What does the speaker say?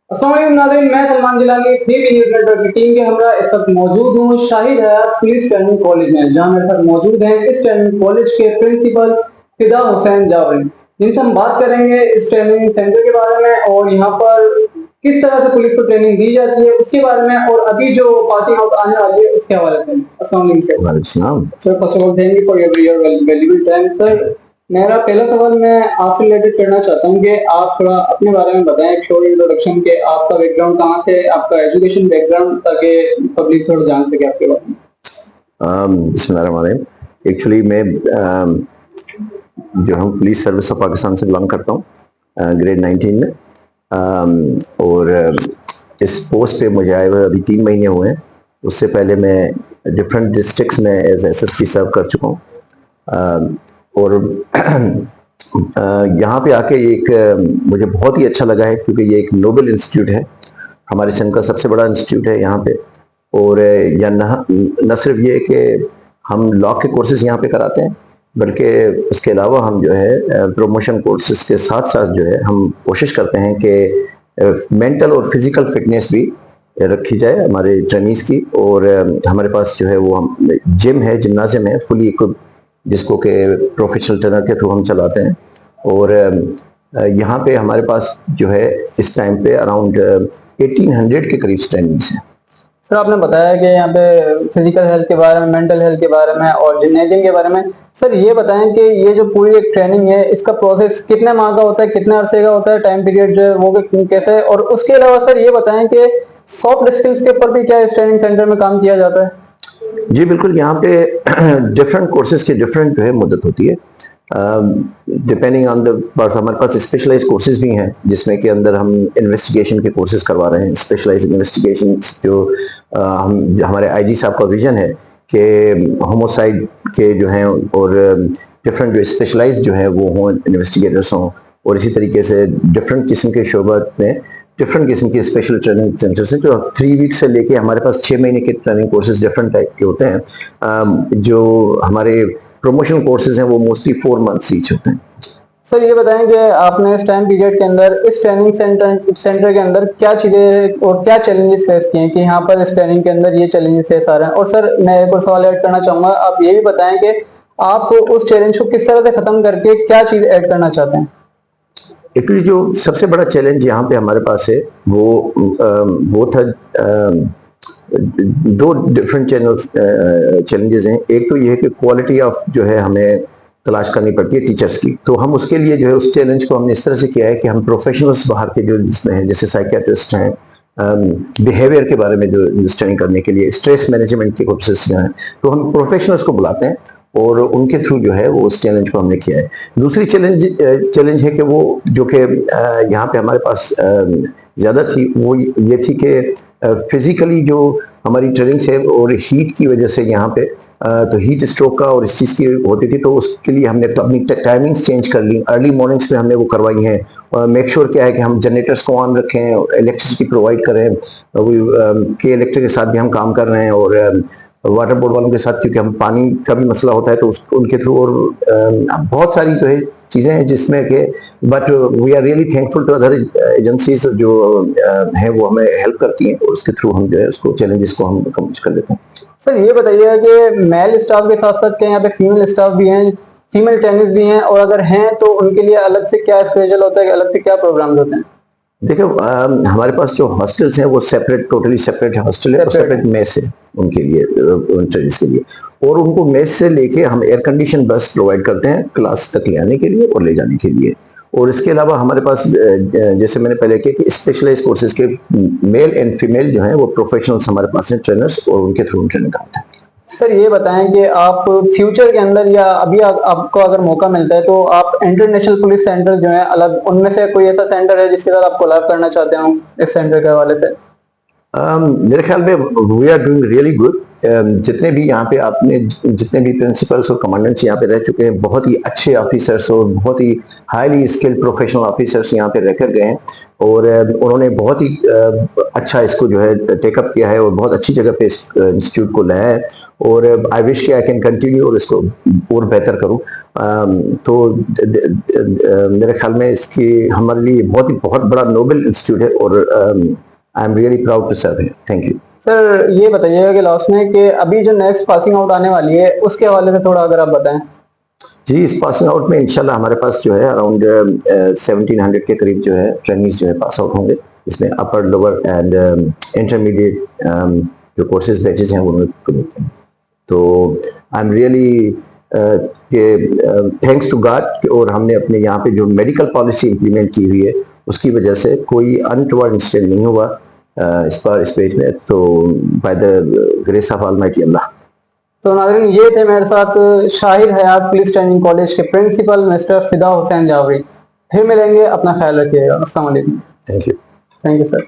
अस्सलाम वालेकुम नाज़रीन, मैं Salman Jilani TV news network की टीम के हमरा इस वक्त मौजूद हूँ Shahid Hayat police training college में, जहाँ मेरे साथ मौजूद हैं इस ट्रेनिंग कॉलेज के प्रिंसिपल फिदा हुसैन जावरी, जिनसे हम बात करेंगे इस ट्रेनिंग सेंटर के बारे में और यहाँ पर किस तरह से पुलिस को ट्रेनिंग दी जाती है उसके बारे में, और अभी जो पासिंग आउट आने वाली है उसके हवाले से। अस्सलाम वालेकुम sir, first of all thank you for your valuable time sir. मेरा पहला सवाल मैं आपसे रिलेटेड करना चाहता हूँ कि आप थोड़ा अपने बारे में बताएं, एक शॉर्ट इंट्रोडक्शन के आपका बैकग्राउंड कहाँ से, आपका एजुकेशन बैकग्राउंड, ताकि पब्लिक थोड़ा जान सके आपके बारे में। बिस्मिल्लाहिर्रहमानिर्रहीम। एक्चुअली मैं जो हम पुलिस सर्विस ऑफ पाकिस्तान से बिलोंग करता हूँ ग्रेड 19 में, और इस पोस्ट पे मुझे आए हुए अभी 3 महीने हुए हैं। उससे पहले मैं डिफरेंट डिस्ट्रिक्ट्स में एज एसएसपी सर्व कर चुका हूँ, और यहाँ पे आके एक मुझे बहुत ही अच्छा लगा है, क्योंकि ये एक नोबल इंस्टीट्यूट है, हमारे संघ का सबसे बड़ा इंस्टीट्यूट है यहाँ पे। और या न सिर्फ ये कि हम लॉ के कोर्सेज यहाँ पे कराते हैं, बल्कि उसके अलावा हम जो है प्रमोशन कोर्सेज के साथ साथ जो है हम कोशिश करते हैं कि मेंटल और फिजिकल फिटनेस भी रखी जाए हमारे ट्रेनिंग्स की। और हमारे पास जो है वो जिम है, जिम्नाजियम है फुली इक्विप्ड, जिसको कि प्रोफेशनल ट्रेनर के थ्रू हम चलाते हैं। और यहाँ पे हमारे पास जो है इस टाइम पे अराउंड 1800 के करीब ट्रेनिंग्स हैं। सर, आपने बताया कि यहाँ पे फिजिकल हेल्थ के बारे में, मेंटल हेल्थ के बारे में और जिम्नेजियम के बारे में। सर ये बताएं कि ये जो पूरी एक ट्रेनिंग है, इसका प्रोसेस कितने माह का होता है, कितने अरसे का होता है, टाइम पीरियड जो है वो कैसे, और उसके अलावा सर ये बताएं कि सॉफ्ट स्किल्स के ऊपर भी क्या इस ट्रेनिंग सेंटर में काम किया जाता है। जी बिल्कुल, यहाँ पे डिफरेंट कोर्सेज की डिफरेंट जो है मुद्दत होती है, डिपेंडिंग ऑन द पास। हमारे पास स्पेशलाइज कोर्सेज भी हैं, जिसमें के अंदर हम इन्वेस्टिगेशन के कोर्सेज करवा रहे हैं। स्पेशलाइज इन्वेस्टिगेशन जो हम हमारे आईजी साहब का विजन है कि होमोसाइड के जो हैं और डिफरेंट जो स्पेशलाइज जो है वो हों, इन्वेस्टिगेटर्स हों, और इसी तरीके से डिफरेंट किस्म के शोबा में डिफरेंट किस्म के स्पेशल ट्रेनिंग सेंटर्स हैं, जो 3 वीक से लेके हमारे पास 6 महीने के ट्रेनिंग कोर्सेज डिफरेंट टाइप के होते हैं। जो हमारे प्रमोशन कोर्सेज हैं वो मोस्टली 4 मंथ्स ईच होते हैं। सर ये बताएं कि आपने इस टाइम पीरियड के अंदर इस ट्रेनिंग सेंटर के अंदर क्या चीजें और क्या चैलेंजेस फेस किए हैं कि यहाँ पर इस ट्रेनिंग के अंदर ये चैलेंजेस फेस आ रहे हैं। और सर मैं एक और सवाल ऐड करना चाहूंगा, आप ये भी बताएं कि आप उस चैलेंज को किस तरह से खत्म करके क्या चीज ऐड करना चाहते हैं। एक्चुअली जो सबसे बड़ा चैलेंज यहाँ पे हमारे पास है वो था, 2 डिफरेंट चैलेंजेस हैं। एक तो ये है कि क्वालिटी ऑफ जो है हमें तलाश करनी पड़ती है टीचर्स की, तो हम उसके लिए जो है उस चैलेंज को हमने इस तरह से किया है कि हम प्रोफेशनल्स बाहर के जो जिसमें हैं, जैसे साइकियाट्रिस्ट हैं, बिहेवियर के बारे में जो अंडरस्टैंडिंग करने के लिए, स्ट्रेस मैनेजमेंट के कोर्सेज हैं, तो हम प्रोफेशनल्स को बुलाते हैं और उनके थ्रू जो है वो उस चैलेंज को हमने किया है। दूसरी चैलेंज है कि वो जो कि यहाँ पे हमारे पास ज़्यादा थी, वो ये थी कि फिजिकली जो हमारी ट्रेनिंग है और हीट की वजह से यहाँ पे तो हीट स्ट्रोक का और इस चीज़ की होती थी, तो उसके लिए हमने तो अपनी टाइमिंग्स चेंज कर ली। अर्ली मॉर्निंग्स में हमने वो करवाई हैं, और मेक श्योर क्या है कि हम जनरेटर्स को ऑन रखें, इलेक्ट्रिसिटी प्रोवाइड करें। के इलेक्ट्रिक के साथ भी हम काम कर रहे हैं, और वाटर बोर्ड वालों के साथ, क्योंकि हम पानी का भी मसला होता है तो उनके थ्रू, और बहुत सारी जो है चीज़ें हैं जिसमें कि but we are really thankful to other agencies जो हैं वो हमें हेल्प करती हैं, और उसके थ्रू हम जो है उसको चैलेंजेस को हम कम्प्लीट कर लेते हैं। सर ये बताइए कि मेल स्टाफ के साथ साथ क्या यहाँ पे फीमेल स्टाफ भी हैं, फीमेल ट्रेनर्स भी हैं, और अगर हैं तो उनके लिए अलग से क्या स्पेशल होता है, अलग से क्या प्रोग्राम होते हैं। देखिए हमारे पास जो हॉस्टल्स हैं वो सेपरेट, टोटली सेपरेट हॉस्टल है, और सेपरेट मेस है उनके लिए, ट्रेनिंग्स के लिए। और उनको मेस से लेके हम एयर कंडीशन बस प्रोवाइड करते हैं क्लास तक ले आने के लिए और ले जाने के लिए। और इसके अलावा हमारे पास जैसे मैंने पहले किया कि स्पेशलाइज कोर्सेज के मेल एंड फीमेल जो हैं वो प्रोफेशनल्स हमारे पास हैं, ट्रेनर्स, और उनके थ्रू ट्रेनिंग कराते हैं। सर ये बताएं कि आप फ्यूचर के अंदर या अभी आपको अगर मौका मिलता है तो आप इंटरनेशनल पुलिस सेंटर जो है अलग, उनमें से कोई ऐसा सेंटर है जिसके साथ आप कोलैब करना चाहते हो इस सेंटर के हवाले से। मेरे ख्याल में we are doing really good. जितने भी यहाँ पे आपने जितने भी प्रिंसिपल्स और कमांडेंट्स यहाँ पे रह चुके हैं, बहुत ही अच्छे ऑफिसर्स और बहुत ही हाईली स्किल्ड प्रोफेशनल ऑफिसर्स यहाँ पे रहकर गए हैं और उन्होंने बहुत ही अच्छा इसको जो है टेकअप किया है और बहुत अच्छी जगह पे इस इंस्टीट्यूट को लाया है और आई विश कि आई कैन कंटिन्यू और इसको और बेहतर करूँ। तो मेरे ख्याल में इसकी हमारे लिए बहुत बड़ा नोबल इंस्टीट्यूट है और I am really proud to serve here. Thank you. Sir ये बताइएगा कि लास्ट में कि अभी जो नेक्स्ट पासिंग आउट आने वाली है उसके हवाले से थोड़ा अगर आप बताएं। जी, इस पासिंग आउट में इंशाल्लाह हमारे पास जो है अराउंड 1700 के करीब जो है ट्रेनिंग्स जो है पास आउट होंगे, इसमें अपर लोअर एंड इंटरमीडिएट जो कोर्सेज बैचेज हैं वो तो I am really thanks to God और हमने अपने यहाँ पे जो मेडिकल पॉलिसी इंप्लीमेंट की हुई है उसकी वजह से कोई अनटोवर्ड इंसिडेंट नहीं हुआ इस पेज में, तो by the grace of almighty Allah. तो नाज़रीन ये थे मेरे साथ Shahid Hayat police training college के प्रिंसिपल मिस्टर फिदा हुसैन जावरी। फिर मिलेंगे, अपना ख्याल रखिएगा। अस्सलाम वालेकुम। Thank you. Thank you sir.